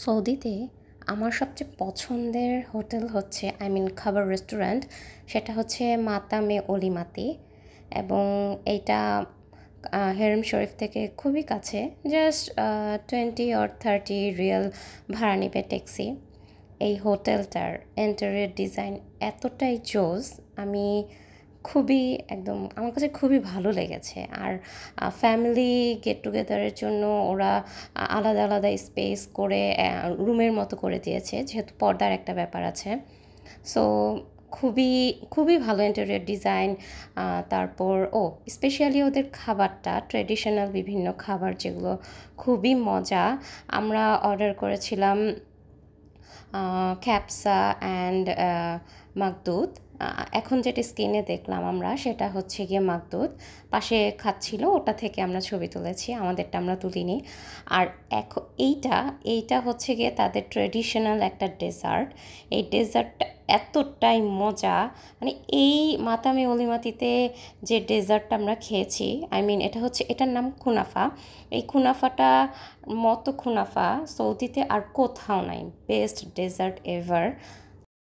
সৌদিতে আমার সবচেয়ে পছন্দের হোটেল হচ্ছে খাবার রেস্টুরেন্ট, সেটা হচ্ছে মাতামে অলিমাতি। এবং এইটা হেরেম শরীফ থেকে খুবই কাছে, জাস্ট 20 or 30 রিয়াল ভাড়া নেবে ট্যাক্সি। এই হোটেলটার ইন্টেরিয়র ডিজাইন এতটাই জোস, আমি খুবই একদম আমার কাছে খুবই ভালো লেগেছে। আর ফ্যামিলি গেট টুগেদারের জন্য ওরা আলাদা আলাদা স্পেস করে রুমের মতো করে দিয়েছে, যেহেতু পর্দার একটা ব্যাপার আছে। সো খুবই খুবই ভালো ইন্টেরিয়র ডিজাইন। তারপর স্পেশালি ওদের খাবারটা ট্রেডিশনাল বিভিন্ন খাবার যেগুলো খুবই মজা। আমরা অর্ডার করেছিলাম ক্যাপসা অ্যান্ড মাকদুদ। এখন যেটা স্ক্রিনে দেখলাম আমরা, সেটা হচ্ছে গিয়ে মাকদুদ। পাশে খাচ্ছিল, ওটা থেকে আমরা ছবি তুলেছি, আমাদেরটা আমরা তুলিনি। আর এইটা এইটা হচ্ছে গিয়ে তাদের ট্রেডিশনাল একটা ডেজার্ট। এই ডেজার্টটা এতটাই মজা, মানে এই মাতামে অলিমাতিতে যে ডেজার্টটা আমরা খেয়েছি, এটা হচ্ছে, এটার নাম কুনাফা। এই কুনাফাটা মতো কুনাফা সৌদিতে আর কোথাও নাই। Best desert ever.